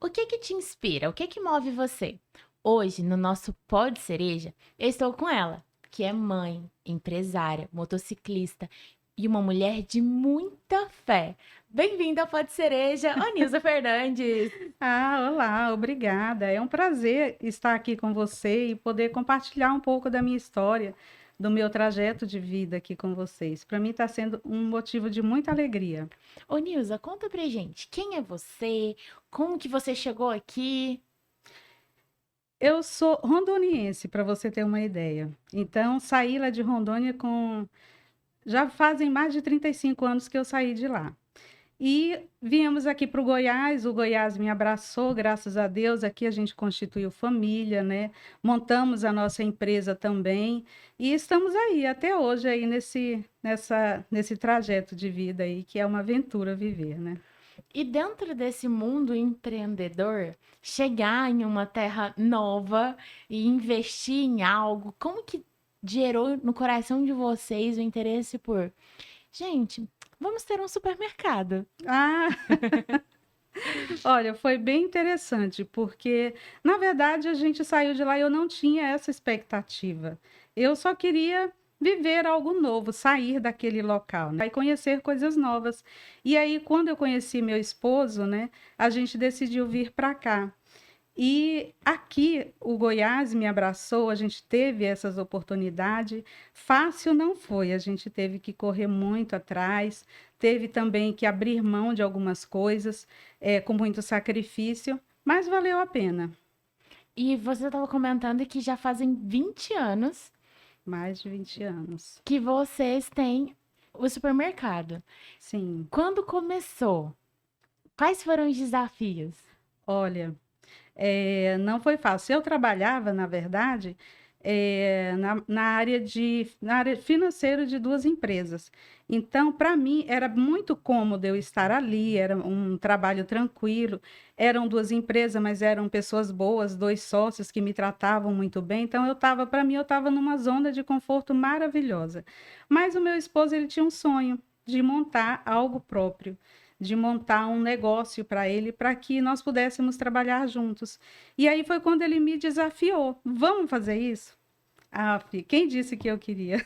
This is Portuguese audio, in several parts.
O que que te inspira? O que que move você? Hoje, no nosso Pod Cereja, eu estou com ela, que é mãe, empresária, motociclista e uma mulher de muita fé. Bem-vinda ao Pod Cereja, Nilza Fernandes. Olá, obrigada. É um prazer estar aqui com você e poder compartilhar um pouco da minha história, do meu trajeto de vida aqui com vocês. Para mim está sendo um motivo de muita alegria. Nilza, conta pra gente, quem é você? Como que você chegou aqui? Eu sou rondoniense, para você ter uma ideia. Então, saí lá de Rondônia com. Já fazem mais de 35 anos que eu saí de lá. E viemos aqui para o Goiás me abraçou, graças a Deus. Aqui a gente constituiu família, né? Montamos a nossa empresa também e estamos aí até hoje aí nesse trajeto de vida aí, que é uma aventura viver, né? E dentro desse mundo empreendedor, chegar em uma terra nova e investir em algo, como que gerou no coração de vocês o interesse por, gente, vamos ter um supermercado? Ah, olha, foi bem interessante, porque na verdade a gente saiu de lá e eu não tinha essa expectativa. Eu só queria viver algo novo, sair daquele local, né? E conhecer coisas novas. E aí, quando eu conheci meu esposo, né, a gente decidiu vir para cá. E aqui o Goiás me abraçou, a gente teve essas oportunidades. Fácil não foi, a gente teve que correr muito atrás, teve também que abrir mão de algumas coisas, com muito sacrifício, mas valeu a pena. E você estava comentando que já fazem 20 anos Mais de 20 anos. que vocês têm o supermercado. Sim, Quando começou? Quais foram os desafios? olha. Não foi fácil. Eu trabalhava, na verdade, na área financeira de duas empresas. Então, para mim, era muito cômodo eu estar ali, era um trabalho tranquilo. Eram duas empresas, mas eram pessoas boas, dois sócios que me tratavam muito bem. Então, para mim, eu estava numa zona de conforto maravilhosa. Mas o meu esposo, ele tinha um sonho de montar algo próprio, de montar um negócio para ele, para que nós pudéssemos trabalhar juntos. E aí foi quando ele me desafiou: vamos fazer isso? Quem disse que eu queria?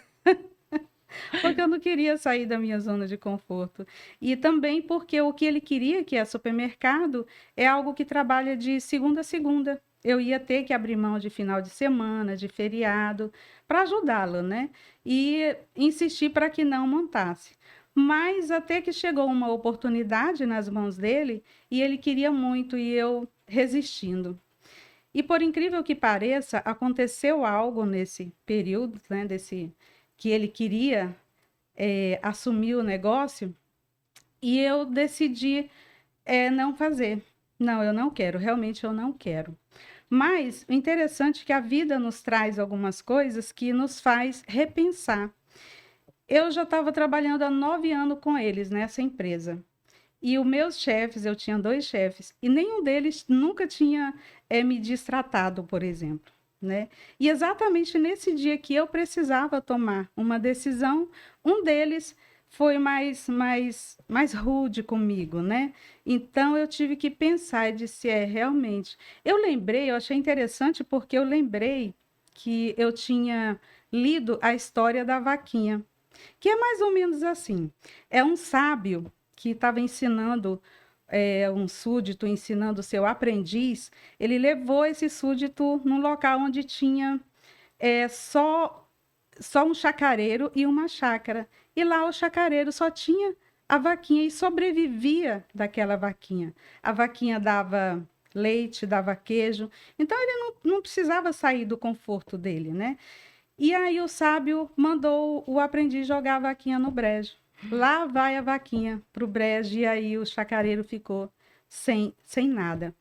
Porque eu não queria sair da minha zona de conforto. E também porque o que ele queria, que é supermercado, é algo que trabalha de segunda a segunda. Eu ia ter que abrir mão de final de semana, de feriado, para ajudá-lo, né? E insistir para que não montasse. Mas até que chegou uma oportunidade nas mãos dele e ele queria muito e eu resistindo. E por incrível que pareça, aconteceu algo nesse período, né, que ele queria assumir o negócio e eu decidi não fazer. Não, eu não quero, realmente eu não quero. Mas o interessante é que a vida nos traz algumas coisas que nos faz repensar. Eu já estava trabalhando há 9 anos com eles nessa empresa. E os meus chefes, eu tinha dois chefes, e nenhum deles nunca tinha me destratado, por exemplo. Né? E exatamente nesse dia que eu precisava tomar uma decisão, um deles foi mais rude comigo, né? Então eu tive que pensar e disse, realmente. Eu achei interessante porque eu lembrei que eu tinha lido a história da vaquinha, que é mais ou menos assim. É um sábio que estava ensinando, um súdito ensinando o seu aprendiz. Ele levou esse súdito num local onde tinha só um chacareiro e uma chácara. E lá o chacareiro só tinha a vaquinha e sobrevivia daquela vaquinha. A vaquinha dava leite, dava queijo, então ele não precisava sair do conforto dele, né? E aí o sábio mandou o aprendiz jogar a vaquinha no brejo. Lá vai a vaquinha para o brejo, e aí o chacareiro ficou sem nada.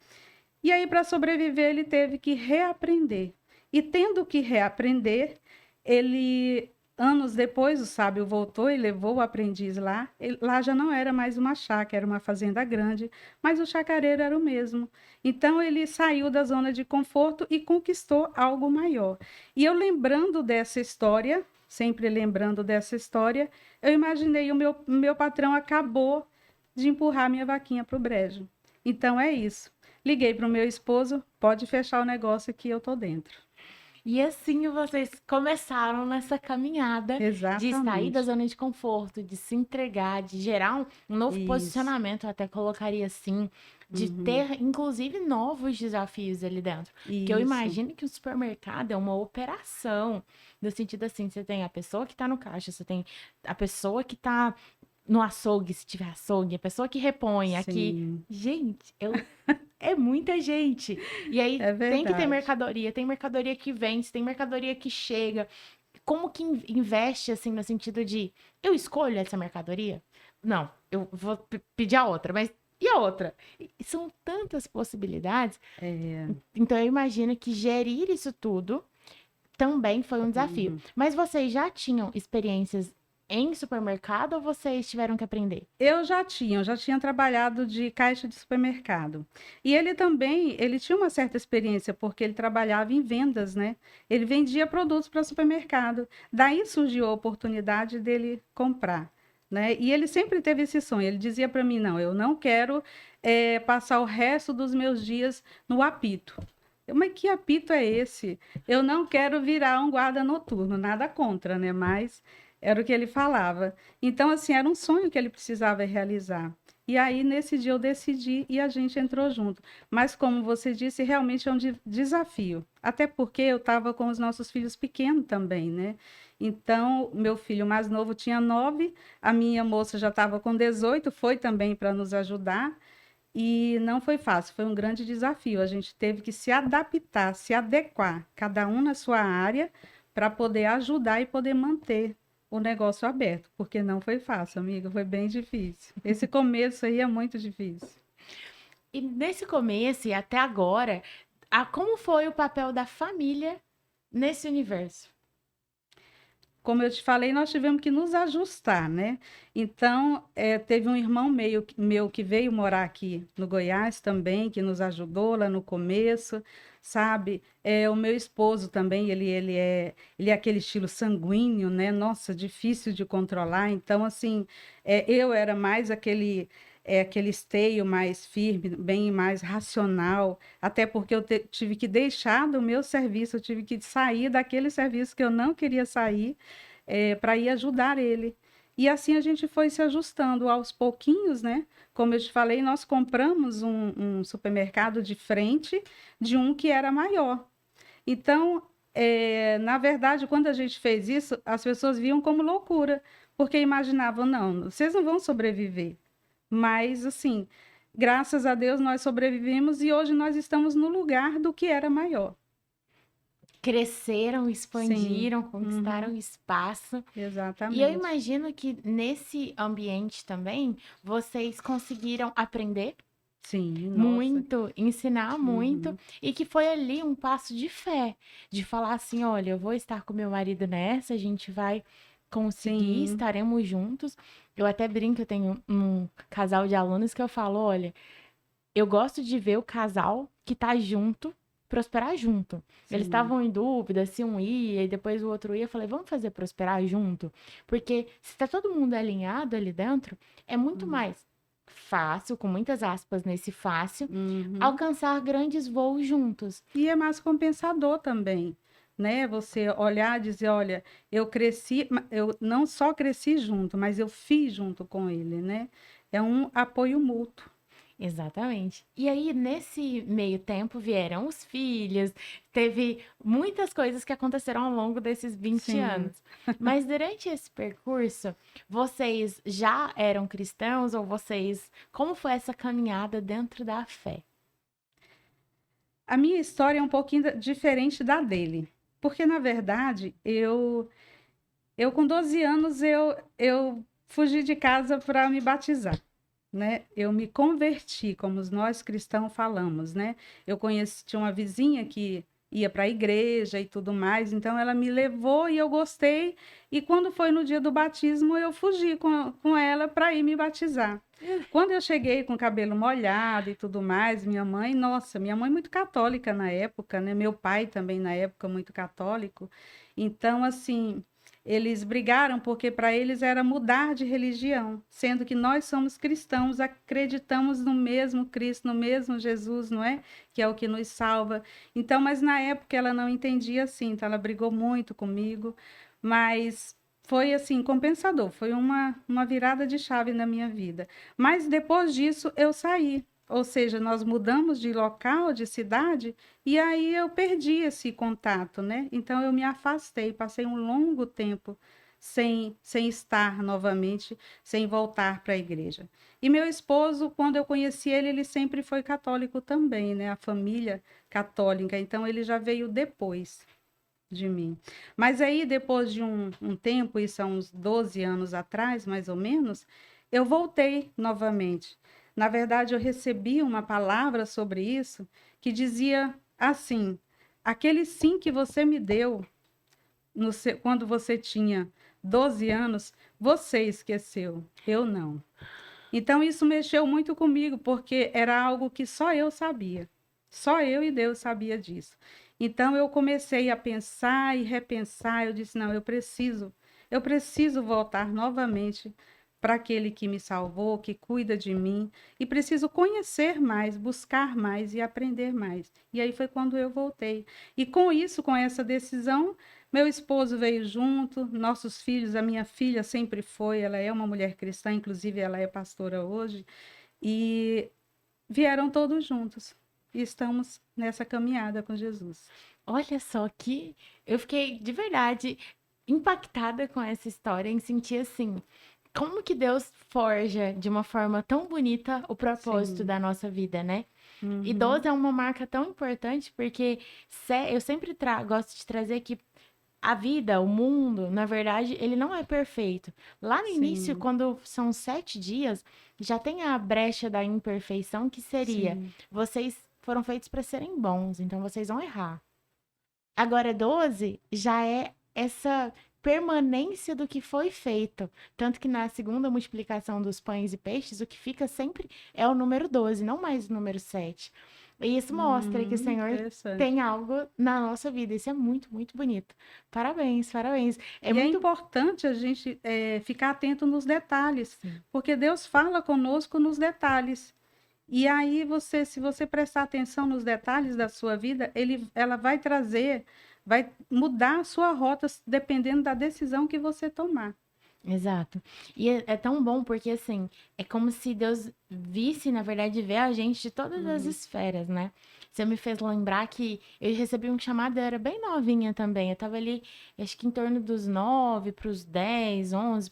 E aí, para sobreviver, ele teve que reaprender. E tendo que reaprender, ele, anos depois, o sábio voltou e levou o aprendiz lá. Lá já não era mais uma chácara, era uma fazenda grande, mas o chacareiro era o mesmo. Então, ele saiu da zona de conforto e conquistou algo maior. E eu lembrando dessa história, sempre lembrando dessa história, eu imaginei o meu patrão acabou de empurrar minha vaquinha para o brejo. Então, é isso. Liguei para o meu esposo, pode fechar o negócio que eu tô dentro. E assim vocês começaram nessa caminhada de sair da Exatamente. zona de conforto, de se entregar, de gerar um novo Isso. posicionamento, eu até colocaria assim, de Uhum. ter inclusive novos desafios ali dentro. Porque eu Isso. imagino que o supermercado é uma operação, no sentido assim, você tem a pessoa que está no caixa, você tem a pessoa que está no açougue, se tiver açougue, a pessoa que repõe aqui. Sim, Gente, é muita gente. E aí é tem que ter verdade. mercadoria, tem mercadoria que vence, tem mercadoria que chega. Como que investe assim no sentido de eu escolho essa mercadoria? Não, eu vou pedir a outra, mas e a outra? E são tantas possibilidades. É, Então eu imagino que gerir isso tudo também foi um desafio. uhum. Mas vocês já tinham experiências em supermercado ou vocês tiveram que aprender? Eu já tinha trabalhado de caixa de supermercado. E ele também, ele tinha uma certa experiência, porque ele trabalhava em vendas, né? Ele vendia produtos para supermercado. Daí surgiu a oportunidade dele comprar, né? E ele sempre teve esse sonho. Ele dizia para mim, não, eu não quero passar o resto dos meus dias no apito. Mas que apito é esse? Eu não quero virar um guarda noturno, nada contra, né? Mas era o que ele falava. Então, assim, era um sonho que ele precisava realizar. E aí, nesse dia, eu decidi e a gente entrou junto. Mas, como você disse, realmente é um desafio. Até porque eu estava com os nossos filhos pequenos também, né? Então, meu filho mais novo tinha 9, a minha moça já estava com 18, foi também para nos ajudar. E não foi fácil, foi um grande desafio. A gente teve que se adaptar, se adequar, cada um na sua área, para poder ajudar e poder manter o negócio aberto, porque não foi fácil, amiga, foi bem difícil. Esse começo aí é muito difícil. E nesse começo e até agora, como foi o papel da família nesse universo? Como eu te falei, nós tivemos que nos ajustar, né? Então, teve um irmão meu que veio morar aqui no Goiás também, que nos ajudou lá no começo, sabe? O meu esposo também, ele é aquele estilo sanguíneo, né? Nossa, difícil de controlar. Então, assim, eu era mais aquele esteio mais firme, bem mais racional, até porque eu tive que deixar do meu serviço, eu tive que sair daquele serviço que eu não queria sair para ir ajudar ele. E assim a gente foi se ajustando aos pouquinhos, né? Como eu te falei, nós compramos um supermercado de frente de um que era maior. Então, na verdade, quando a gente fez isso, as pessoas viam como loucura, porque imaginavam, não, vocês não vão sobreviver. Mas, assim, graças a Deus nós sobrevivemos e hoje nós estamos no lugar do que era maior. Cresceram, Sim, expandiram, uhum, conquistaram espaço. E eu exatamente. imagino que nesse ambiente também vocês conseguiram aprender Sim, nossa. muito, ensinar muito, Uhum, e que foi ali um passo de fé, de falar assim: olha, eu vou estar com meu marido nessa, a gente vai conseguir, sim, estaremos juntos. Eu até brinco, eu tenho um casal de alunos que eu falo: olha, eu gosto de ver o casal que tá junto prosperar junto. Eles sim. estavam em dúvida se um ia e depois o outro ia. Eu falei, vamos fazer prosperar junto? Porque se tá todo mundo alinhado ali dentro, é muito Uhum, mais fácil, com muitas aspas nesse fácil, uhum. alcançar grandes voos juntos. E é mais compensador também, né? Você olhar e dizer, olha, eu cresci, eu não só cresci junto, mas eu fiz junto com ele, né? É um apoio mútuo. Exatamente. E aí, nesse meio tempo, vieram os filhos, teve muitas coisas que aconteceram ao longo desses 20 Sim. anos. Mas durante esse percurso, vocês já eram cristãos ou vocês. Como foi essa caminhada dentro da fé? A minha história é um pouquinho diferente da dele, porque na verdade, eu com 12 anos eu fugi de casa para me batizar. Né? Eu me converti, como nós cristãos falamos, né? Eu conheci, tinha uma vizinha que ia para a igreja e tudo mais, então ela me levou e eu gostei. E quando foi no dia do batismo, eu fugi com ela para ir me batizar. Quando eu cheguei com o cabelo molhado e tudo mais, minha mãe, nossa, minha mãe muito católica na época, né? Meu pai também na época muito católico. Então, assim, Eles brigaram porque para eles era mudar de religião, sendo que nós somos cristãos, acreditamos no mesmo Cristo, no mesmo Jesus, não é? Que é o que nos salva. Então, mas na época ela não entendia assim, então ela brigou muito comigo, mas foi assim, compensador, foi uma virada de chave na minha vida. Mas depois disso eu saí, ou seja, nós mudamos de local, de cidade, e aí eu perdi esse contato, né? Então eu me afastei, passei um longo tempo sem estar novamente, sem voltar para a igreja. E meu esposo, quando eu conheci ele, ele sempre foi católico também, né? A família católica, então ele já veio depois de mim. Mas aí, depois de um tempo, isso há uns 12 anos atrás, mais ou menos, eu voltei novamente. Na verdade, eu recebi uma palavra sobre isso que dizia assim: aquele sim que você me deu quando você tinha 12 anos, você esqueceu, eu não. Então, isso mexeu muito comigo, porque era algo que só eu sabia. Só eu e Deus sabia disso. Então, eu comecei a pensar e repensar. Eu disse: não, eu preciso voltar novamente para aquele que me salvou, que cuida de mim, e preciso conhecer mais, buscar mais e aprender mais. E aí foi quando eu voltei. E com isso, com essa decisão, meu esposo veio junto, nossos filhos, a minha filha sempre foi, ela é uma mulher cristã, inclusive ela é pastora hoje, e vieram todos juntos. E estamos nessa caminhada com Jesus. Olha só que eu fiquei de verdade impactada com essa história em sentir assim, como que Deus forja de uma forma tão bonita o propósito Sim. da nossa vida, né? E Uhum. 12 é uma marca tão importante porque eu sempre gosto de trazer que a vida, o mundo, na verdade, ele não é perfeito. Lá no início, Sim, quando são 7 dias, já tem a brecha da imperfeição, que seria: sim. vocês foram feitos para serem bons, então vocês vão errar. Agora, 12 já é essa permanência do que foi feito. Tanto que na segunda multiplicação dos pães e peixes, o que fica sempre é o número 12, não mais o número 7. E isso mostra que o Senhor Interessante. tem algo na nossa vida. Isso é muito, muito bonito. Parabéns, parabéns. É E é muito. importante a gente ficar atento nos detalhes, Sim, porque Deus fala conosco nos detalhes. E aí você, se você prestar atenção nos detalhes da sua vida, ela vai trazer, vai mudar a sua rota dependendo da decisão que você tomar. exato. E é tão bom porque, assim, é como se Deus visse, na verdade, vê a gente de todas as Uhum. esferas, né? Você me fez lembrar que eu recebi um chamado, eu era bem novinha também. Eu tava ali, acho que em torno dos 9 para os 10, 11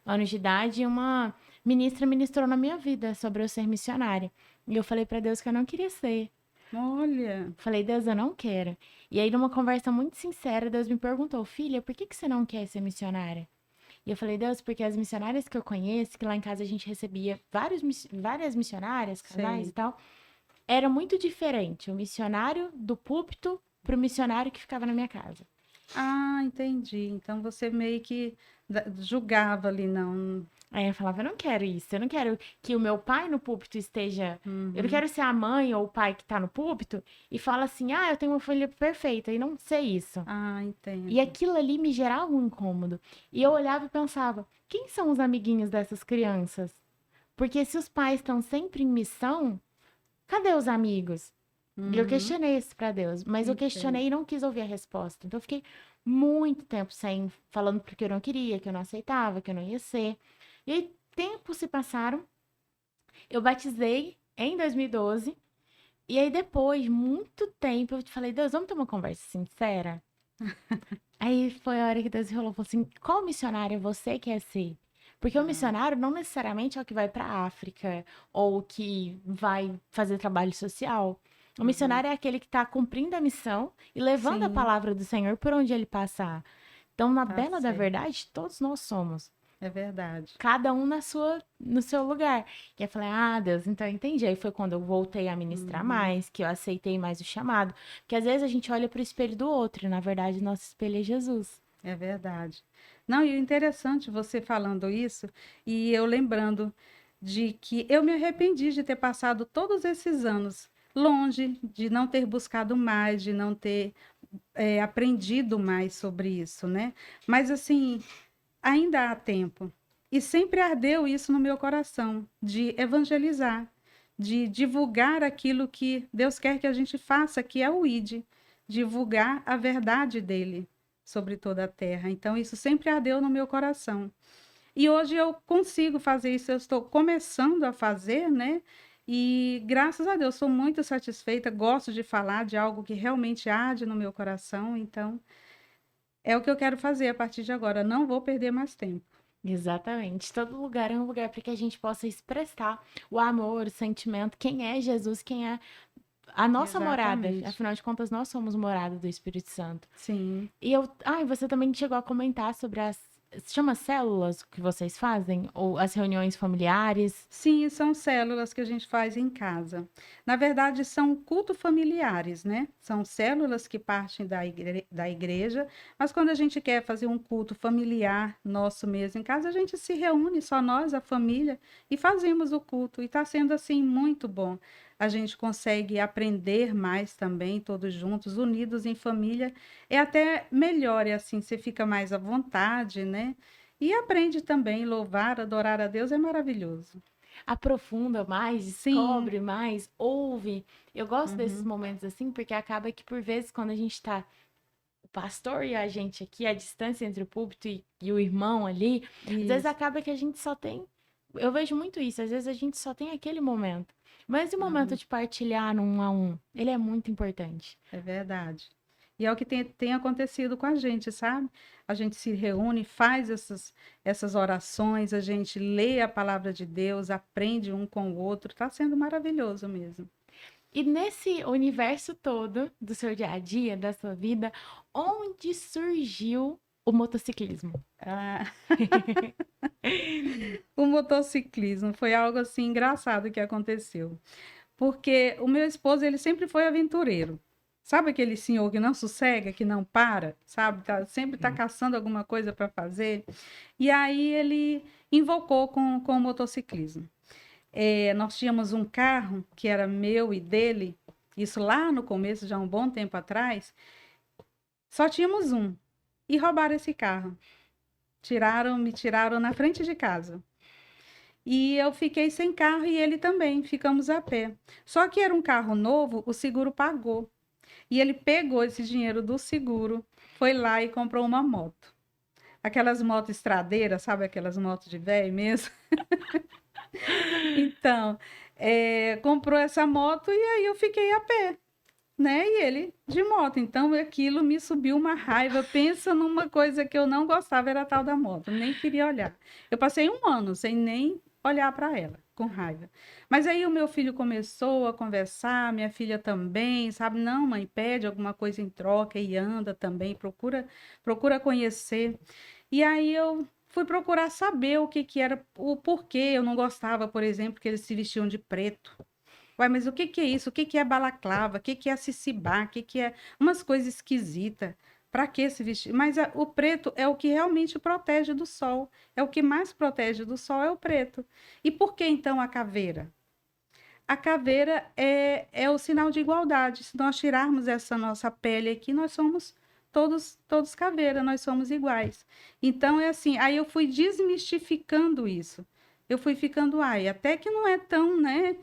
anos de idade, e uma ministra ministrou na minha vida sobre eu ser missionária. E eu falei para Deus que eu não queria ser. Olha, Falei, Deus, eu não quero. E aí, numa conversa muito sincera, Deus me perguntou: filha, por que que você não quer ser missionária? E eu falei, Deus, porque as missionárias que eu conheço, que lá em casa a gente recebia várias missionárias, casais e sei. tal, era muito diferente o missionário do púlpito pro missionário que ficava na minha casa. Ah, entendi. Então você meio que julgava ali, não. Aí eu falava, eu não quero isso, eu não quero que o meu pai no púlpito esteja. Eu não Uhum. quero ser a mãe ou o pai que tá no púlpito e fala assim, ah, eu tenho uma família perfeita, e não ser isso. Ah, E entendo. aquilo ali me gerava um incômodo. E eu olhava e pensava, quem são os amiguinhos dessas crianças? Porque se os pais estão sempre em missão, cadê os amigos? E eu Uhum. questionei isso pra Deus, mas eu Entendo. questionei e não quis ouvir a resposta. Então eu fiquei muito tempo sem falando porque eu não queria, que eu não aceitava, que eu não ia ser. E aí, tempos se passaram, eu batizei em 2012, e aí depois, muito tempo, eu te falei, Deus, vamos ter uma conversa sincera? Aí foi a hora que Deus falou assim: qual missionário você quer ser? Porque o Ah, missionário não necessariamente é o que vai para a África ou o que vai fazer trabalho social. O aham. missionário é aquele que está cumprindo a missão e levando a Sim, palavra do Senhor por onde ele passar. Então, na tá bela da certo. verdade, todos nós somos. É verdade. Cada um no seu lugar. E eu falei, ah, Deus, então eu entendi. Aí foi quando eu voltei a ministrar Uhum. mais, que eu aceitei mais o chamado. Porque às vezes a gente olha para o espelho do outro, e na verdade, nosso espelho é Jesus. É verdade. Não, e o interessante você falando isso, e eu lembrando de que eu me arrependi de ter passado todos esses anos longe, de não ter buscado mais, de não ter aprendido mais sobre isso, né? Mas assim, ainda há tempo. E sempre ardeu isso no meu coração, de evangelizar, de divulgar aquilo que Deus quer que a gente faça, que é o ID, divulgar a verdade dele sobre toda a terra. Então, isso sempre ardeu no meu coração. E hoje eu consigo fazer isso, eu estou começando a fazer, né? E graças a Deus, sou muito satisfeita, gosto de falar de algo que realmente arde no meu coração, então é o que eu quero fazer a partir de agora, não vou perder mais tempo. Exatamente. Todo lugar é um lugar para que a gente possa expressar o amor, o sentimento, quem é Jesus, quem é a nossa morada. Exatamente. Afinal de contas, nós somos morada do Espírito Santo. Sim. E eu. Ah, e você também chegou a comentar sobre as. Se chama células que vocês fazem? Ou as reuniões familiares? Sim, são células que a gente faz em casa. Na verdade, são culto familiares, né? São células que partem da igreja, mas quando a gente quer fazer um culto familiar nosso mesmo em casa, a gente se reúne, só nós, a família, e fazemos o culto. E está sendo, assim, muito bom. A gente consegue aprender mais também, todos juntos, unidos em família. É até melhor, é assim, você fica mais à vontade, né? E aprende também, louvar, adorar a Deus é maravilhoso. Aprofunda mais, Sim, descobre mais, ouve. Eu gosto desses uhum, momentos assim, porque acaba que por vezes quando a gente tá, o pastor e a gente aqui, a distância entre o púlpito e o irmão ali, às vezes isso, acaba que a gente só tem. Eu vejo muito isso, às vezes a gente só tem aquele momento. Mas e o momento uhum, de partilhar no um a um? Ele é muito importante. é verdade. E é o que tem acontecido com a gente, sabe? A gente se reúne, faz essas orações, a gente lê a palavra de Deus, aprende um com o outro, está sendo maravilhoso mesmo. E nesse universo todo do seu dia a dia, da sua vida, onde surgiu o motociclismo? Ah, o motociclismo foi algo assim engraçado que aconteceu. Porque o meu esposo, ele sempre foi aventureiro. Sabe aquele senhor que não sossega, que não para, sabe? Sempre tá caçando alguma coisa para fazer. E aí ele invocou com o motociclismo. Nós tínhamos um carro que era meu e dele, isso lá no começo, já há um bom tempo atrás, só tínhamos um. E roubaram esse carro. Me tiraram na frente de casa. E eu fiquei sem carro e ele também, ficamos a pé. Só que era um carro novo, o seguro pagou. E ele pegou esse dinheiro do seguro, foi lá e comprou uma moto. Aquelas motos estradeiras, sabe aquelas motos de velho mesmo? Então, comprou essa moto e aí eu fiquei a pé, né? E ele de moto. Então, aquilo me subiu uma raiva. Pensa numa coisa que eu não gostava, era a tal da moto. Nem queria olhar. Eu passei um ano sem nem olhar para ela, com raiva. Mas aí o meu filho começou a conversar, minha filha também, sabe? Não, mãe, pede alguma coisa em troca e anda também, procura conhecer. E aí eu fui procurar saber o que que era, o porquê eu não gostava, por exemplo, que eles se vestiam de preto. Ué, mas o que que é isso? O que que é balaclava? O que que é cicibá? O que que é umas coisas esquisitas? Para que se vestir? Mas o preto é o que realmente protege do sol. É o que mais protege do sol, é o preto. E por que então a caveira? A caveira é o sinal de igualdade. Se nós tirarmos essa nossa pele aqui, nós somos todos caveira, nós somos iguais. Então é assim, aí eu fui desmistificando isso. Eu fui ficando, ai, até que não é tão, né?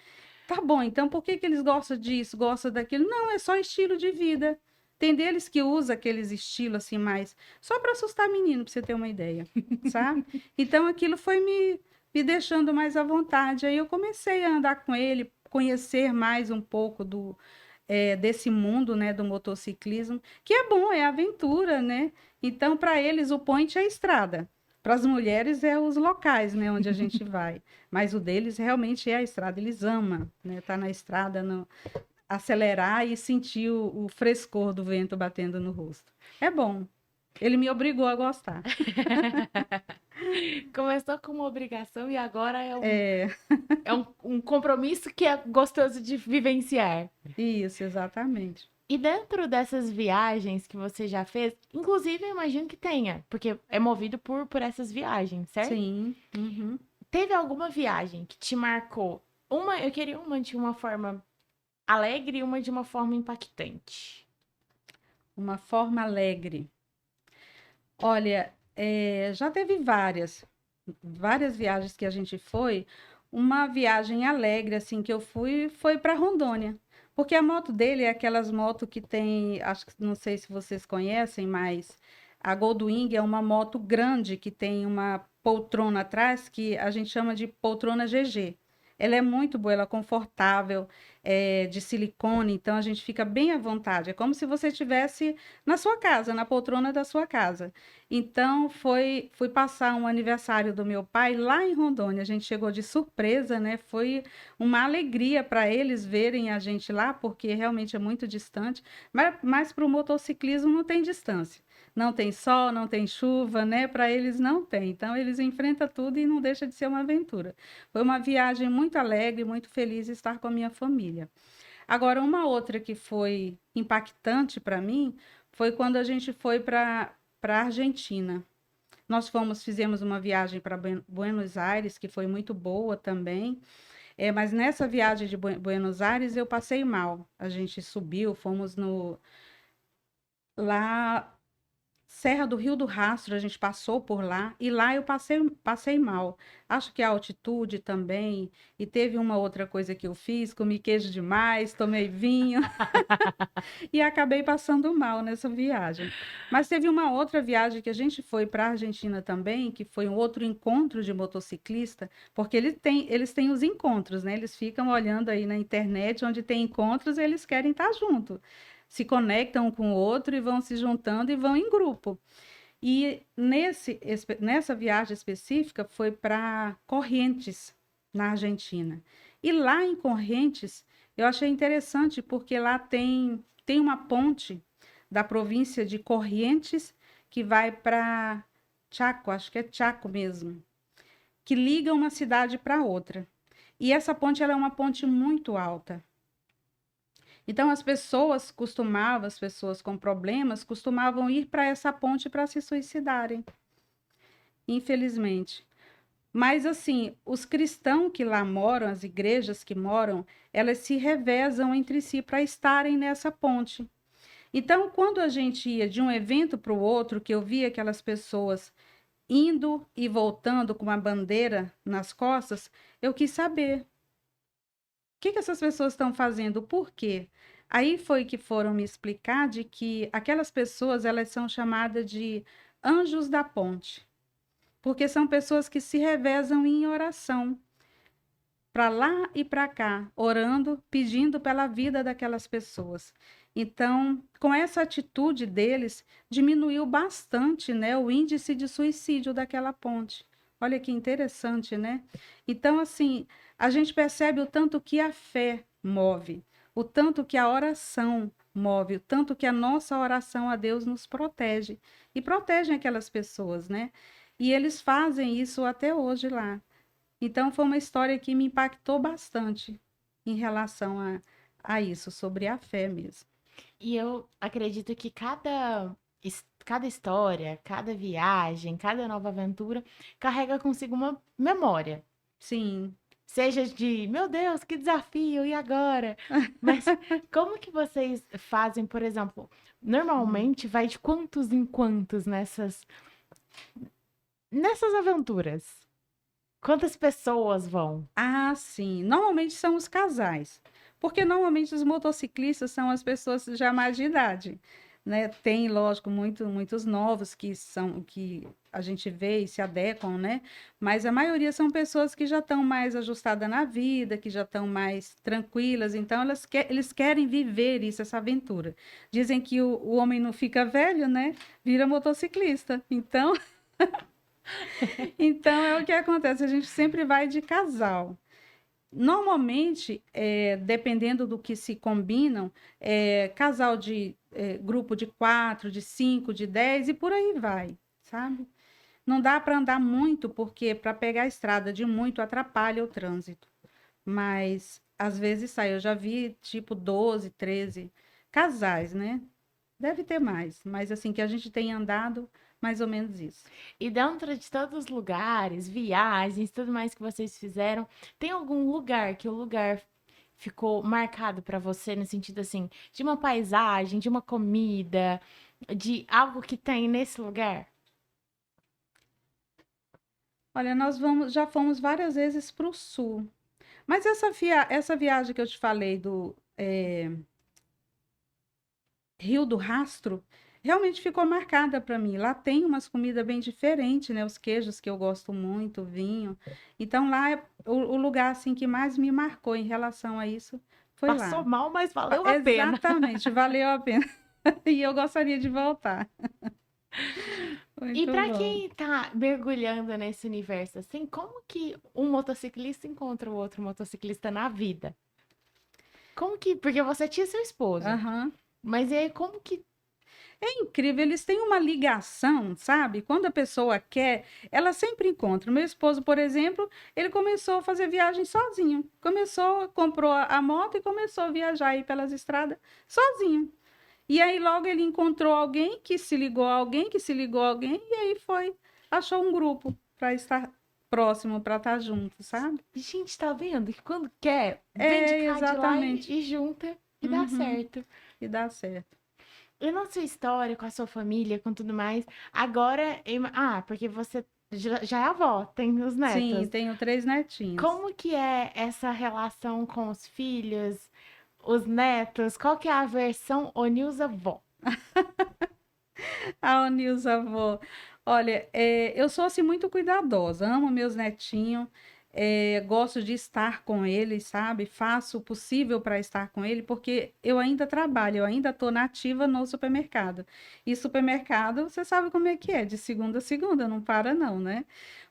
Tá bom, então por que que eles gostam disso, gostam daquilo? Não, é só estilo de vida. Tem deles que usa aqueles estilos assim mais, só para assustar menino, para você ter uma ideia, sabe? Então aquilo foi me deixando mais à vontade. Aí eu comecei a andar com ele, conhecer mais um pouco desse mundo, né, do motociclismo, que é bom, é aventura, né? Então, para eles, o point é a estrada. Para as mulheres, é os locais, né, onde a gente vai. Mas o deles realmente é a estrada. Eles amam, né? Tá na estrada, acelerar e sentir o frescor do vento batendo no rosto. É bom. Ele me obrigou a gostar. Começou com uma obrigação e agora É, é um compromisso que é gostoso de vivenciar. isso, exatamente. E dentro dessas viagens que você já fez, inclusive eu imagino que tenha, porque é movido por essas viagens, certo? Sim. Uhum. Teve alguma viagem que te marcou? Uma, eu queria uma de uma forma alegre e uma de uma forma impactante. Uma forma alegre. Olha, já teve várias viagens que a gente foi. Uma viagem alegre, assim, que eu fui, foi para Rondônia. Porque a moto dele é aquelas motos que tem, acho que não sei se vocês conhecem, mas a Goldwing é uma moto grande que tem uma poltrona atrás que a gente chama de poltrona GG. Ela é muito boa, ela é confortável, é de silicone, então a gente fica bem à vontade. É como se você estivesse na sua casa, na poltrona da sua casa. Então, fui passar um aniversário do meu pai lá em Rondônia. A gente chegou de surpresa, né? Foi uma alegria para eles verem a gente lá, porque realmente é muito distante. Mas para o motociclismo não tem distância. Não tem sol, não tem chuva, né? Para eles não tem. Então, eles enfrentam tudo e não deixa de ser uma aventura. Foi uma viagem muito alegre, muito feliz estar com a minha família. Agora, uma outra que foi impactante para mim foi quando a gente foi para a Argentina. Nós fizemos uma viagem para Buenos Aires, que foi muito boa também. Mas nessa viagem de Buenos Aires eu passei mal. A gente subiu, fomos no lá Serra do Rio do Rastro, a gente passou por lá e lá eu passei mal. Acho que a altitude também. E teve uma outra coisa que eu fiz, comi queijo demais, tomei vinho. E acabei passando mal nessa viagem. Mas teve uma outra viagem que a gente foi para a Argentina também, que foi um outro encontro de motociclista, porque eles têm os encontros, né? Eles ficam olhando aí na internet, onde tem encontros, eles querem estar junto. Se conectam um com o outro e vão se juntando e vão em grupo. E nessa viagem específica foi para Corrientes, na Argentina. E lá em Corrientes, eu achei interessante porque lá tem uma ponte da província de Corrientes que vai para Chaco, acho que é Chaco mesmo, que liga uma cidade para outra. E essa ponte ela é uma ponte muito alta. Então as pessoas com problemas, costumavam ir para essa ponte para se suicidarem, infelizmente. Mas assim, os cristãos que lá moram, as igrejas que moram, elas se revezam entre si para estarem nessa ponte. Então, quando a gente ia de um evento para o outro, que eu via aquelas pessoas indo e voltando com uma bandeira nas costas, eu quis saber o que essas pessoas estão fazendo, por quê? Aí foi que foram me explicar de que aquelas pessoas, elas são chamadas de anjos da ponte, porque são pessoas que se revezam em oração para lá e para cá, orando, pedindo pela vida daquelas pessoas. Então, com essa atitude deles, diminuiu bastante, né, o índice de suicídio daquela ponte. Olha que interessante, né? Então, assim, a gente percebe o tanto que a fé move, o tanto que a oração move, o tanto que a nossa oração a Deus nos protege e protegem aquelas pessoas, né? E eles fazem isso até hoje lá. Então, foi uma história que me impactou bastante em relação a isso, sobre a fé mesmo. E eu acredito que cada história, cada viagem, cada nova aventura carrega consigo uma memória. Sim. Seja de, meu Deus, que desafio, e agora? Mas como que vocês fazem, por exemplo, normalmente vai de quantos em quantos nessas aventuras? Quantas pessoas vão? Ah, sim. Normalmente são os casais, porque normalmente os motociclistas são as pessoas já mais de idade, né? Tem, lógico, muitos novos que a gente vê e se adequam, né? Mas a maioria são pessoas que já estão mais ajustadas na vida, que já estão mais tranquilas, então eles querem viver isso, essa aventura. Dizem que o homem não fica velho, né? Vira motociclista. Então é o que acontece, a gente sempre vai de casal. Normalmente, dependendo do que se combinam, casal de grupo de 4, de 5, de 10 e por aí vai, sabe? Não dá para andar muito, porque para pegar a estrada de muito atrapalha o trânsito. Mas às vezes sai, eu já vi tipo 12, 13 casais, né? Deve ter mais, mas assim que a gente tem andado, mais ou menos isso. E dentro de todos os lugares, viagens, tudo mais que vocês fizeram, tem algum lugar que o lugar ficou marcado pra você no sentido assim, de uma paisagem, de uma comida, de algo que tem nesse lugar? Olha, já fomos várias vezes para o sul. Mas essa viagem que eu te falei do Rio do Rastro, realmente ficou marcada para mim. Lá tem umas comidas bem diferentes, né? Os queijos que eu gosto muito, o vinho. Então lá é o lugar assim que mais me marcou em relação a isso foi Passou lá. mal, mas valeu a pena. Exatamente, valeu a pena. E eu gostaria de voltar. E Muito pra bom. quem tá mergulhando nesse universo assim, como que um motociclista encontra o outro motociclista na vida? Como que, porque você tinha seu esposo, Aham. mas e aí como que É incrível, eles têm uma ligação, sabe? Quando a pessoa quer, ela sempre encontra. O meu esposo, por exemplo, ele começou a fazer viagem sozinho. Comprou a moto e começou a viajar aí pelas estradas sozinho. E aí logo ele encontrou alguém que se ligou a alguém, que se ligou a alguém, e aí achou um grupo para estar próximo, para estar junto, sabe? a gente tá vendo que quando quer, vem de É, cá de lá exatamente. e junta e dá Uhum, certo. e dá certo. E na sua história, com a sua família, com tudo mais, agora, porque você já é avó, tem os Sim, netos. tenho 3 netinhos. Como que é essa relação com os filhos, os netos? Qual que é a versão Onilza vó? Ah, Nilza, avô. Olha, eu sou assim muito cuidadosa, amo meus netinhos, gosto de estar com eles, sabe? Faço o possível para estar com ele, porque eu ainda trabalho, eu ainda estou nativa no supermercado. E supermercado, você sabe como é, de segunda a segunda, não para não, né?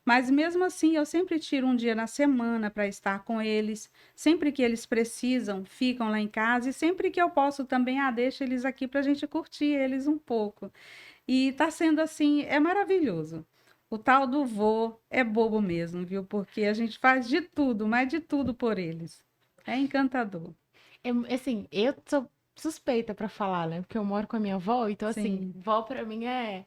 Mas mesmo assim, eu sempre tiro um dia na semana para estar com eles, sempre que eles precisam, ficam lá em casa, e sempre que eu posso também, deixo eles aqui para a gente curtir eles um pouco. E tá sendo assim, é maravilhoso. O tal do vô é bobo mesmo, viu? Porque a gente faz de tudo, mas de tudo por eles. É encantador. Assim, eu sou suspeita pra falar, né? Porque eu moro com a minha avó, então assim, Sim. vó pra mim é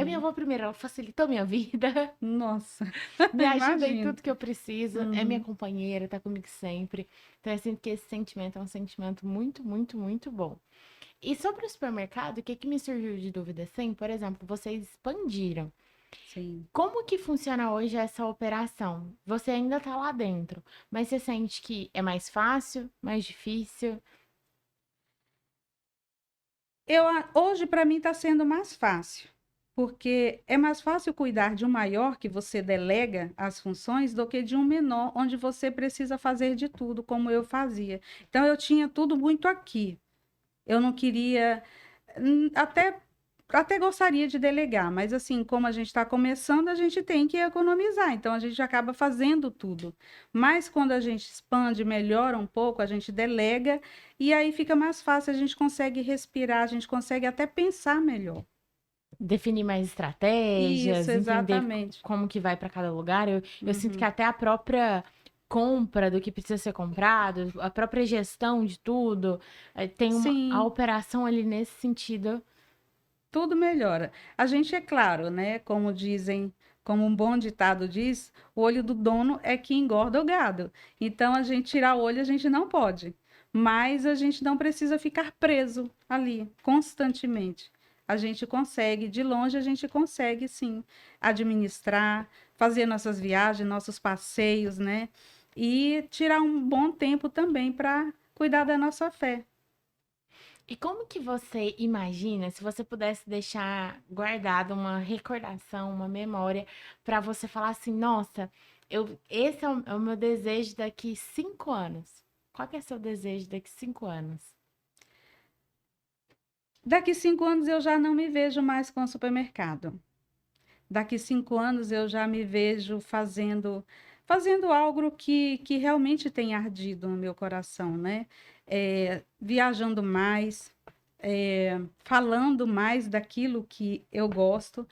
minha Uhum. avó primeiro, ela facilitou minha vida, Nossa, me ajuda em imagino. tudo que eu preciso, é minha Uhum. companheira, tá comigo sempre. Então eu sinto que esse sentimento é um sentimento muito, muito, muito bom. E sobre o supermercado, o que que me surgiu de dúvida assim? Por exemplo, vocês expandiram. Sim. Como que funciona hoje essa operação? Você ainda tá lá dentro, mas você sente que é mais fácil, mais difícil? Hoje, para mim, está sendo mais fácil, porque é mais fácil cuidar de um maior que você delega as funções do que de um menor, onde você precisa fazer de tudo, como eu fazia. Então, eu tinha tudo muito aqui. Eu não queria, até gostaria de delegar, mas assim, como a gente está começando, a gente tem que economizar, então a gente acaba fazendo tudo. Mas quando a gente expande, melhora um pouco, a gente delega e aí fica mais fácil, a gente consegue respirar, a gente consegue até pensar melhor. Definir mais Isso, estratégias, entender exatamente. como que vai para cada lugar. Eu sinto que Uhum. até a própria compra do que precisa ser comprado, a própria gestão de tudo, tem a Sim, operação ali nesse sentido. tudo melhora. A gente é claro, né? Como dizem, como um bom ditado diz, o olho do dono é que engorda o gado. Então, a gente tirar o olho, a gente não pode. Mas a gente não precisa ficar preso ali constantemente. A gente consegue, de longe, a gente consegue sim administrar, fazer nossas viagens, nossos passeios, né? E tirar um bom tempo também para cuidar da nossa fé. E como que você imagina se você pudesse deixar guardada uma recordação, uma memória, para você falar assim, nossa, esse é o meu desejo daqui 5 anos. Qual que é seu desejo daqui 5 anos? Daqui 5 anos eu já não me vejo mais com o supermercado. Daqui 5 anos eu já me vejo fazendo algo que realmente tem ardido no meu coração, né? Viajando mais, falando mais daquilo que eu gosto,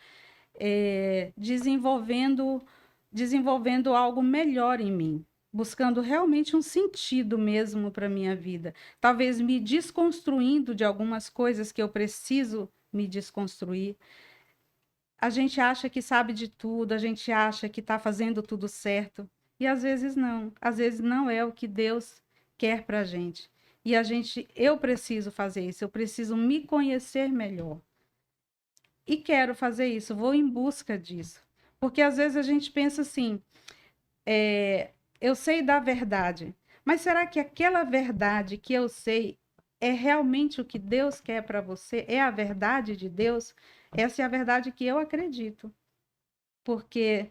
desenvolvendo algo melhor em mim, buscando realmente um sentido mesmo para minha vida. Talvez me desconstruindo de algumas coisas que eu preciso me desconstruir. A gente acha que sabe de tudo, a gente acha que está fazendo tudo certo, e às vezes não é o que Deus quer para a gente. E eu preciso fazer isso, eu preciso me conhecer melhor. E quero fazer isso, vou em busca disso. Porque às vezes a gente pensa assim, eu sei da verdade, mas será que aquela verdade que eu sei é realmente o que Deus quer para você? É a verdade de Deus? Essa é a verdade que eu acredito. Porque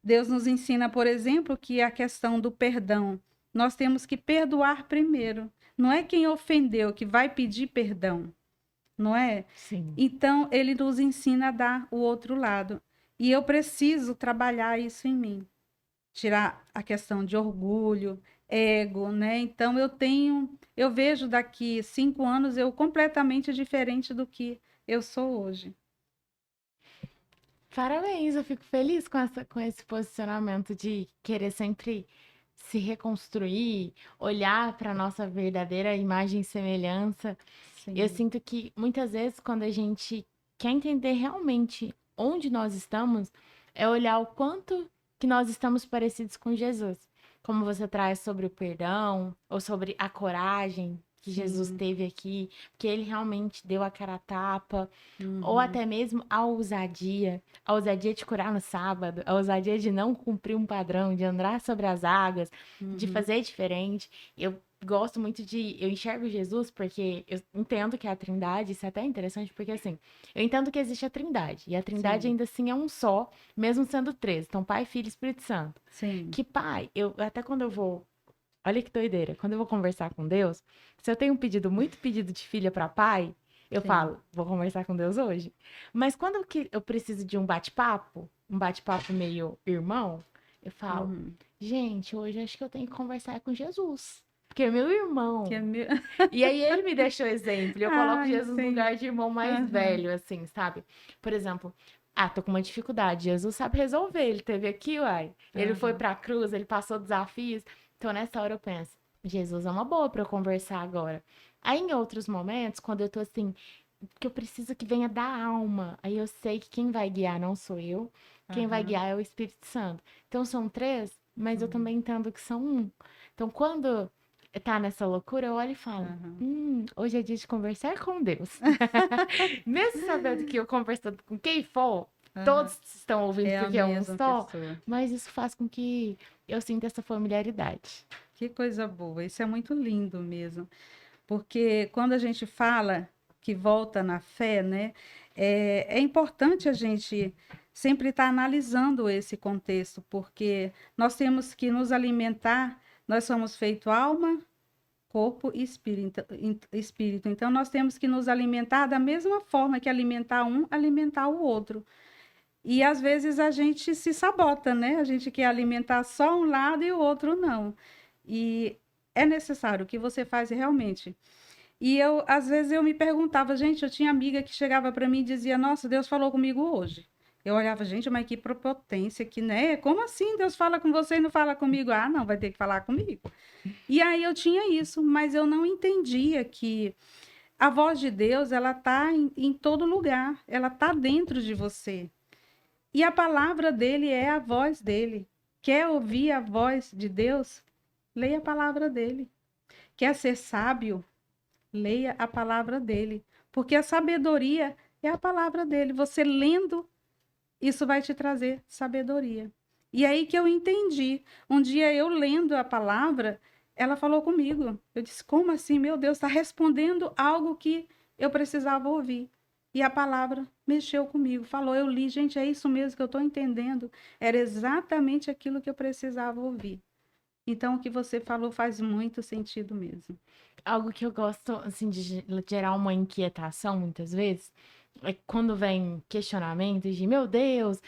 Deus nos ensina, por exemplo, que a questão do perdão, nós temos que perdoar primeiro. Não é quem ofendeu que vai pedir perdão, não é? Sim. Então, ele nos ensina a dar o outro lado. E eu preciso trabalhar isso em mim. Tirar a questão de orgulho, ego, né? Então, eu vejo daqui 5 anos eu completamente diferente do que eu sou hoje. Parabéns, eu fico feliz com esse posicionamento de querer sempre se reconstruir, olhar para nossa verdadeira imagem e semelhança. Eu Sim. sinto que muitas vezes, quando a gente quer entender realmente onde nós estamos, é olhar o quanto que nós estamos parecidos com Jesus. Como você traz sobre o perdão, ou sobre a coragem que Jesus Sim. teve aqui, que ele realmente deu a cara a tapa, ou Uhum. até mesmo a ousadia de curar no sábado, a ousadia de não cumprir um padrão, de andar sobre as águas, de Uhum. fazer diferente. Eu gosto muito eu enxergo Jesus porque eu entendo que é a Trindade, isso é até interessante, porque assim, eu entendo que existe a Trindade, e a Trindade Sim. ainda assim é um só, mesmo sendo três, então Pai, Filho e Espírito Santo. Sim. Que pai, até quando eu vou, olha que doideira, quando eu vou conversar com Deus, se eu tenho um pedido, muito pedido de filha para pai, eu Sim. falo, vou conversar com Deus hoje. Mas quando eu preciso de um bate-papo meio irmão, eu falo, Uhum. gente, hoje acho que eu tenho que conversar com Jesus. Porque é meu irmão. Que é meu... E aí ele me deixou exemplo. E eu coloco Ai, Jesus no sim. lugar de irmão mais Aham. velho, assim, sabe? Por exemplo, tô com uma dificuldade. Jesus sabe resolver. Ele teve aqui, uai. Ele foi Aham. pra cruz, ele passou desafios. Então, nessa hora eu penso, Jesus é uma boa pra eu conversar agora. Aí, em outros momentos, quando eu tô assim, que eu preciso que venha da alma, aí eu sei que quem vai guiar não sou eu, quem vai Aham. guiar é o Espírito Santo. Então, são três, mas eu Uhum. também entendo que são um. Então, quando tá nessa loucura, eu olho e falo: Aham. hoje é dia de conversar com Deus. Mesmo sabendo que eu conversando com quem for, Aham. todos estão ouvindo É a porque é um mesma só, pessoa. mas isso faz com que eu sinta essa familiaridade. Que coisa boa. Isso é muito lindo mesmo. Porque quando a gente fala que volta na fé, né, é importante a gente sempre estar analisando esse contexto, porque nós temos que nos alimentar, nós somos feito alma, corpo e espírito. Então, nós temos que nos alimentar da mesma forma que alimentar um, alimentar o outro. E às vezes a gente se sabota, né? A gente quer alimentar só um lado e o outro não. E é necessário o que você faz realmente. E às vezes eu me perguntava, gente, eu tinha amiga que chegava para mim e dizia, nossa, Deus falou comigo hoje. Eu olhava, gente, mas que prepotência que, né? Como assim Deus fala com você e não fala comigo? Ah, não, vai ter que falar comigo. E aí eu tinha isso, mas eu não entendia que a voz de Deus, ela tá em todo lugar, ela tá dentro de você. E a palavra dele é a voz dele. Quer ouvir a voz de Deus? Leia a palavra dele. Quer ser sábio? Leia a palavra dele. Porque a sabedoria é a palavra dele. Você lendo, isso vai te trazer sabedoria. E aí que eu entendi. Um dia eu lendo a palavra, ela falou comigo. Eu disse: como assim? Meu Deus, está respondendo algo que eu precisava ouvir. E a palavra mexeu comigo, falou, eu li, gente, é isso mesmo que eu estou entendendo. Era exatamente aquilo que eu precisava ouvir. Então, o que você falou faz muito sentido mesmo. Algo que eu gosto, assim, de gerar uma inquietação muitas vezes, é quando vem questionamentos de, meu Deus,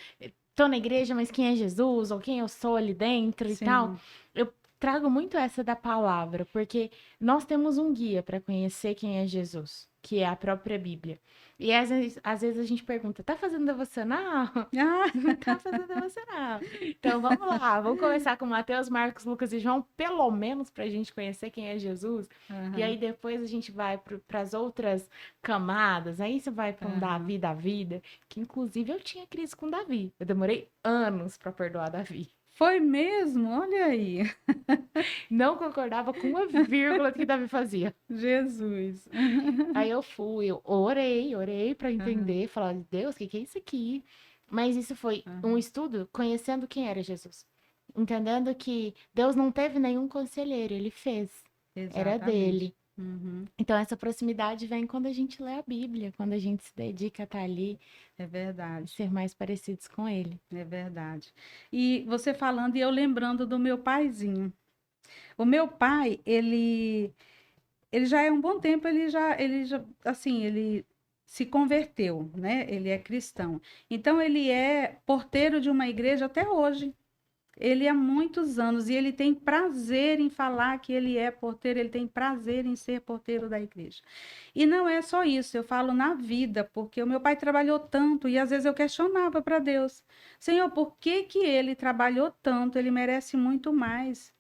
tô na igreja, mas quem é Jesus? Ou quem eu sou ali dentro e tal. Sim, Eu trago muito essa da palavra, porque nós temos um guia para conhecer quem é Jesus, que é a própria Bíblia. E às vezes a gente pergunta, tá fazendo devocional? ah, Não tá fazendo devocional. Então vamos lá, vamos começar com Mateus, Marcos, Lucas e João, pelo menos para a gente conhecer quem é Jesus. E aí aham, depois a gente vai para as outras camadas. Aí você vai para um aham. Davi da vida, que inclusive eu tinha crise com Davi. Eu demorei anos para perdoar Davi. Foi mesmo? Olha aí. Não concordava com uma vírgula que Davi fazia. Jesus. Aí eu fui, eu orei para Aham, entender, falar, Deus, o que que é isso aqui? Mas isso foi um aham. estudo conhecendo quem era Jesus. Entendendo que Deus não teve nenhum conselheiro, ele fez. Era Exatamente. dele. Uhum, Então essa proximidade vem quando a gente lê a Bíblia, quando a gente se dedica a estar ali é e verdade. ser mais parecidos com ele. É verdade. E você falando e eu lembrando do meu paizinho. O meu pai, ele já é um bom tempo, ele já, assim, ele se converteu, né? Ele é cristão. Então, ele é porteiro de uma igreja até hoje. Ele há muitos anos e ele tem prazer em falar que ele é porteiro, ele tem prazer em ser porteiro da igreja. E não é só isso, eu falo na vida, porque o meu pai trabalhou tanto e às vezes eu questionava para Deus: Senhor, por que que ele trabalhou tanto? Ele merece muito mais.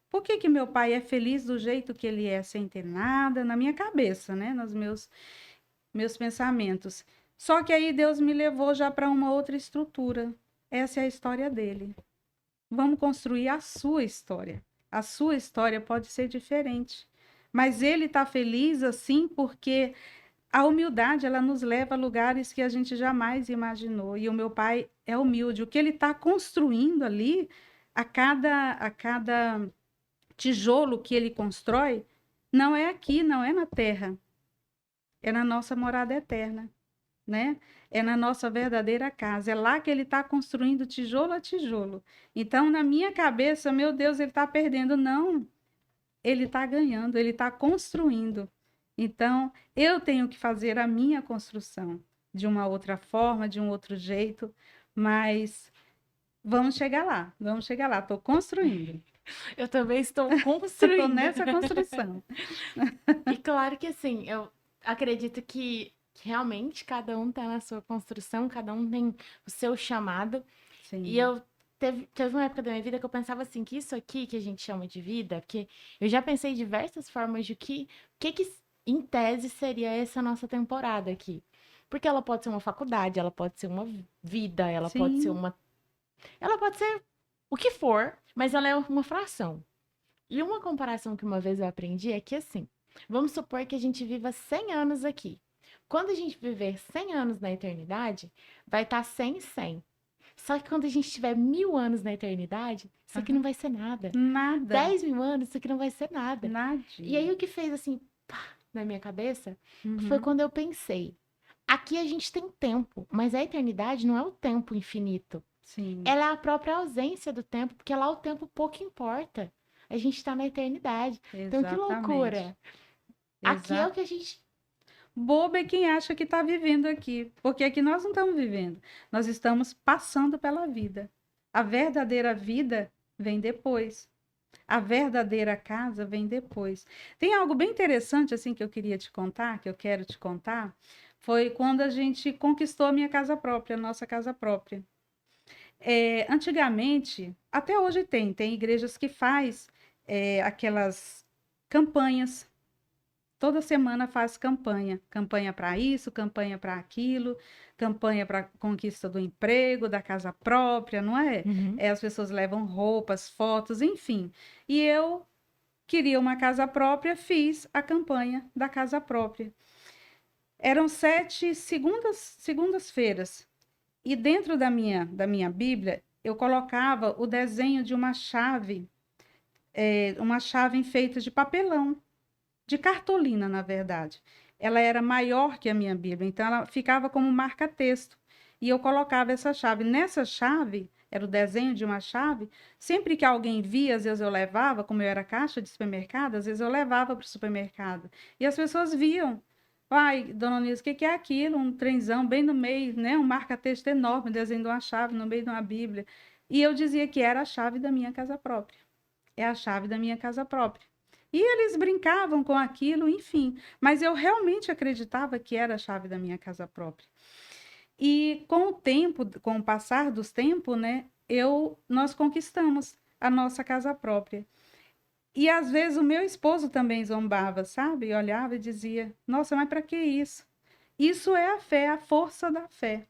Por que que meu pai é feliz do jeito que ele é, sem ter nada na minha cabeça, né? Nos meus pensamentos. Só que aí Deus me levou já para uma outra estrutura. Essa é a história dele. Vamos construir a sua história. A sua história pode ser diferente. Mas ele está feliz assim porque a humildade ela nos leva a lugares que a gente jamais imaginou. E o meu pai é humilde. O que ele está construindo ali, a cada tijolo que ele constrói, não é aqui, não é na terra, é na nossa morada eterna, né? É na nossa verdadeira casa. É lá que ele está construindo tijolo a tijolo. Então, na minha cabeça, meu Deus, ele está perdendo. Não, ele está ganhando, ele está construindo. Então, eu tenho que fazer a minha construção de uma outra forma, de um outro jeito, mas vamos chegar lá, vamos chegar lá. Estou construindo, Eu também estou estou construindo. nessa construção. E claro que assim, eu acredito que realmente cada um tá na sua construção, cada um tem o seu chamado. E Sim, eu teve uma época da minha vida que eu pensava assim, que isso aqui que a gente chama de vida, porque eu já pensei diversas formas de que em tese seria essa nossa temporada aqui. Porque ela pode ser uma faculdade, ela pode ser uma vida, sim, ela pode ser o que for, mas ela é uma fração. E uma comparação que uma vez eu aprendi é que assim, vamos supor que a gente viva 100 anos aqui. Quando a gente viver 100 anos na eternidade, vai estar 100 e 100. Só que quando a gente tiver 1000 anos na eternidade, isso aqui não aham. vai ser nada. Nada, 10.000 anos, isso aqui não vai ser nada. E aí nadinha. o que fez assim, pá, na minha cabeça, foi Uhum, quando eu pensei, aqui a gente tem tempo, mas a eternidade não é o tempo infinito. sim, Ela é a própria ausência do tempo, porque lá o tempo pouco importa. A gente está na eternidade. Então, que exatamente. loucura! Aqui é o Exato. que a gente. Bobo é quem acha que está vivendo aqui, porque aqui nós não estamos vivendo, nós estamos passando pela vida. A verdadeira vida vem depois. A verdadeira casa vem depois. Tem algo bem interessante assim que eu queria te contar, que eu quero te contar, foi quando a gente conquistou a minha casa própria, a nossa casa própria. Antigamente, até hoje tem igrejas que faz aquelas campanhas. Toda semana faz campanha, campanha para isso, campanha para aquilo, campanha para conquista do emprego, da casa própria, não é? Uhum. As pessoas levam roupas, fotos, enfim. E eu queria uma casa própria, fiz a campanha da casa própria. Eram 7 segundas-feiras. E dentro da minha Bíblia, eu colocava o desenho de uma chave feita de papelão, de cartolina, na verdade. Ela era maior que a minha Bíblia, então ela ficava como marca-texto. E eu colocava essa chave. Nessa chave, era o desenho de uma chave. Sempre que alguém via, às vezes eu levava, como eu era caixa de supermercado, às vezes eu levava para o supermercado. E as pessoas viam. Ai, dona Nilce, o que que é aquilo? Um trenzão bem no meio, né? Um marca-texto enorme, desenho de uma chave no meio de uma Bíblia. E eu dizia que era a chave da minha casa própria. É a chave da minha casa própria. E eles brincavam com aquilo, enfim. Mas eu realmente acreditava que era a chave da minha casa própria. E com o tempo, com o passar dos tempos, né, nós conquistamos a nossa casa própria. E às vezes o meu esposo também zombava, sabe? E olhava e dizia: Nossa, mas para que isso? Isso é a fé, a força da fé.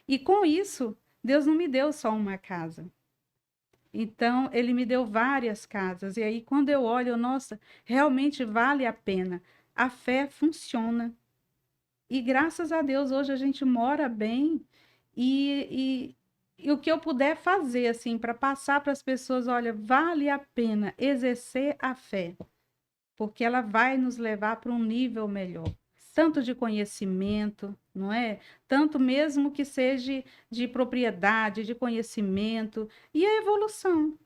E com isso, Deus não me deu só uma casa. Então, ele me deu várias casas. E aí, quando eu olho, nossa, realmente vale a pena. A fé funciona. E graças a Deus, hoje a gente mora bem. E o que eu puder fazer, assim, para passar para as pessoas, olha, vale a pena exercer a fé, porque ela vai nos levar para um nível melhor. Tanto de conhecimento, não é? Tanto mesmo que seja de propriedade, de conhecimento e a evolução.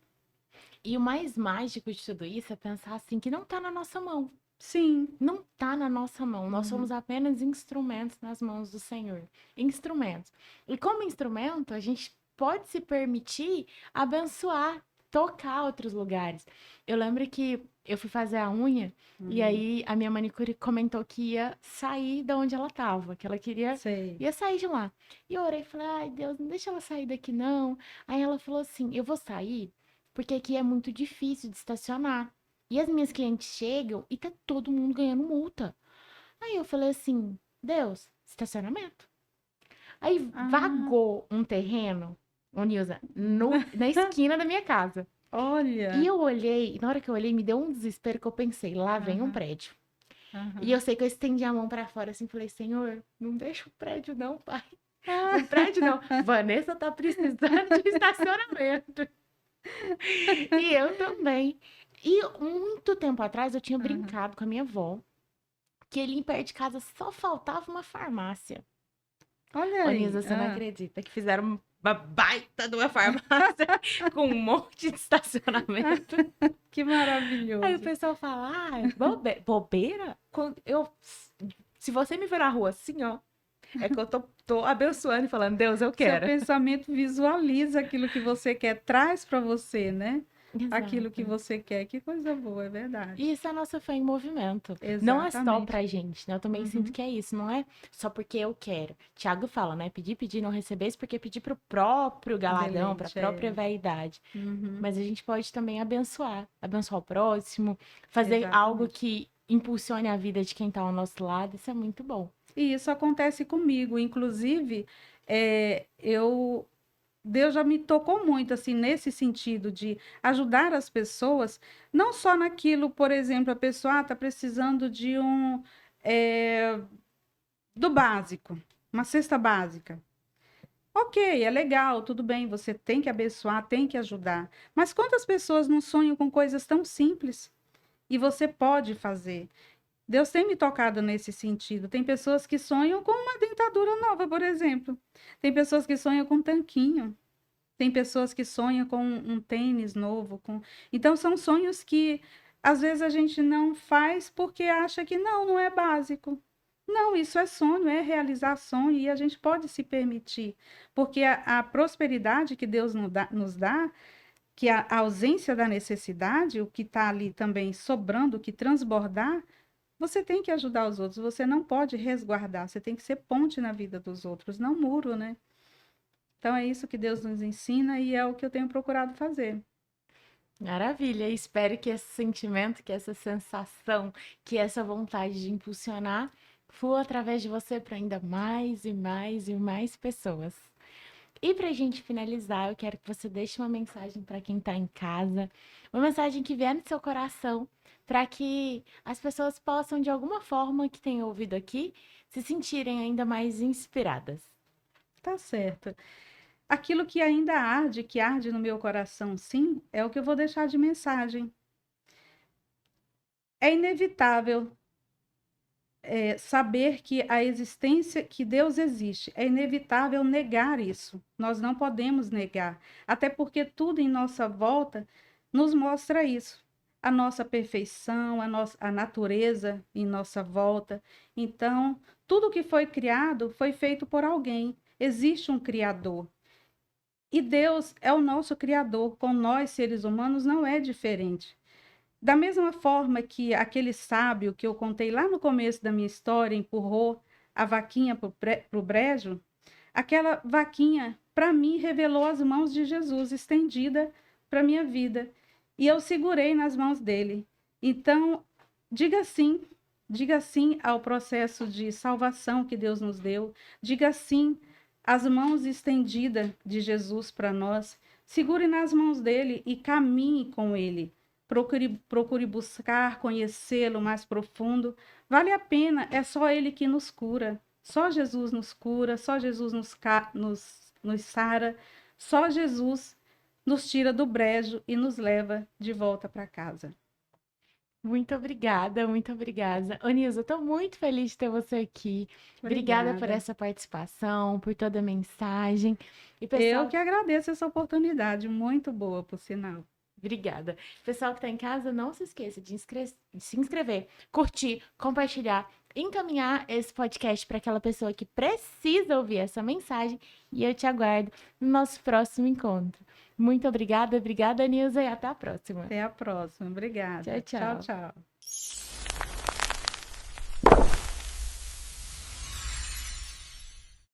E o mais mágico de tudo isso é pensar assim que não tá na nossa mão. Sim. Não tá na nossa mão. Nós Uhum. somos apenas instrumentos nas mãos do Senhor. Instrumentos. E como instrumento, a gente pode se permitir abençoar, tocar outros lugares. Eu lembro que eu fui fazer a unha e Uhum. aí a minha manicure comentou que ia sair da onde ela tava, que ela queria Sei. ia sair de lá. E eu orei e falei: "Ai, Deus, não deixa ela sair daqui não". Aí ela falou assim: "Eu vou sair porque aqui é muito difícil de estacionar". E as minhas clientes chegam e tá todo mundo ganhando multa. Aí eu falei assim: Deus, estacionamento. Aí Ah, vagou um terreno, ô Nilza, na esquina da minha casa. E olha. eu olhei, na hora que eu olhei, me deu um desespero que eu pensei: lá vem um Aham, prédio. E aham. eu sei que eu estendi a mão pra fora assim, falei: Senhor, não deixa o prédio não, pai. Ah, Um prédio não. Vanessa tá precisando de um estacionamento. E eu também. E muito tempo atrás eu tinha aham. brincado com a minha avó que ali perto de casa só faltava uma farmácia. Olha Ô, aí. Nilza, você não acredita que fizeram uma baita de uma farmácia com um monte de estacionamento. Que Aí o maravilhoso. pessoal fala, ah, é bobeira? Se você me ver na rua assim, ó, é que eu tô abençoando e falando, Deus, eu Seu quero. pensamento visualiza aquilo que você quer, traz para você, né? Aquilo que Exato. você quer. Que coisa boa, é E verdade. isso é a nossa fé em movimento. Não é só Exatamente. pra gente, né? Eu também sinto Uhum. que é isso, não é só porque eu quero. Tiago fala, né? Pedir, pedir, não receber, porque pedir pro próprio galadão, pra Deleite, própria é. vaidade. Uhum. Mas a gente pode também abençoar, abençoar o próximo, fazer algo Exatamente. que impulsione a vida de quem tá ao nosso lado. Isso é muito bom. E isso acontece comigo. Inclusive, eu Deus já me tocou muito assim nesse sentido de ajudar as pessoas, não só naquilo, por exemplo, a pessoa está precisando de eh, do básico, uma cesta básica. Ok, é legal, tudo bem, você tem que abençoar, tem que ajudar. Mas quantas pessoas não sonham com coisas tão simples e você pode fazer? Deus tem me tocado nesse sentido. Tem pessoas que sonham com uma dentadura nova, por exemplo. Tem pessoas que sonham com um tanquinho. Tem pessoas que sonham com um tênis novo. Então, são sonhos que às vezes a gente não faz porque acha que não é básico. Não, isso é sonho, é realizar sonho e a gente pode se permitir. Porque a prosperidade que Deus nos dá, que a ausência da necessidade, o que está ali também sobrando, o que transbordar, você tem que ajudar os outros, você não pode resguardar, você tem que ser ponte na vida dos outros, não muro, né? Então é isso que Deus nos ensina e é o que eu tenho procurado fazer. Maravilha, espero que esse sentimento, que essa sensação, que essa vontade de impulsionar flua através de você para ainda mais e mais e mais pessoas. E para a gente finalizar, eu quero que você deixe uma mensagem para quem está em casa, uma mensagem que vier no seu coração, para que as pessoas possam, de alguma forma que tenham ouvido aqui, se sentirem ainda mais inspiradas. Tá certo. Aquilo que ainda arde, que arde no meu coração, sim, é o que eu vou deixar de mensagem. É inevitável saber que a existência, que Deus existe. É inevitável negar isso. Nós não podemos negar. Até porque tudo em nossa volta nos mostra isso. A nossa perfeição, a natureza em nossa volta. Então, tudo que foi criado foi feito por alguém. Existe um Criador. E Deus é o nosso Criador. Com nós, seres humanos, não é diferente. Da mesma forma que aquele sábio que eu contei lá no começo da minha história empurrou a vaquinha para o brejo, aquela vaquinha, para mim, revelou as mãos de Jesus estendida para a minha vida. E eu segurei nas mãos dele. Então, diga sim. Diga sim ao processo de salvação que Deus nos deu. Diga sim às mãos estendidas de Jesus para nós. segure nas mãos dele e caminhe com ele. Procure buscar, conhecê-lo mais profundo. Vale a pena, é só ele que nos cura. Só Jesus nos cura, só Jesus nos sara, só Jesus nos tira do brejo e nos leva de volta para casa. Muito obrigada, muito obrigada. Ô, Nilza, eu tô muito feliz de ter você aqui. Obrigada por essa participação, por toda a mensagem. E pessoal, eu que agradeço essa oportunidade, muito boa, por sinal. Obrigada. Pessoal que está em casa, não se esqueça de se inscrever, curtir, compartilhar, encaminhar esse podcast para aquela pessoa que precisa ouvir essa mensagem. E eu te aguardo no nosso próximo encontro. Muito obrigada, Nilza, e até a próxima. Até a próxima. Obrigada. Tchau, tchau. Tchau, tchau.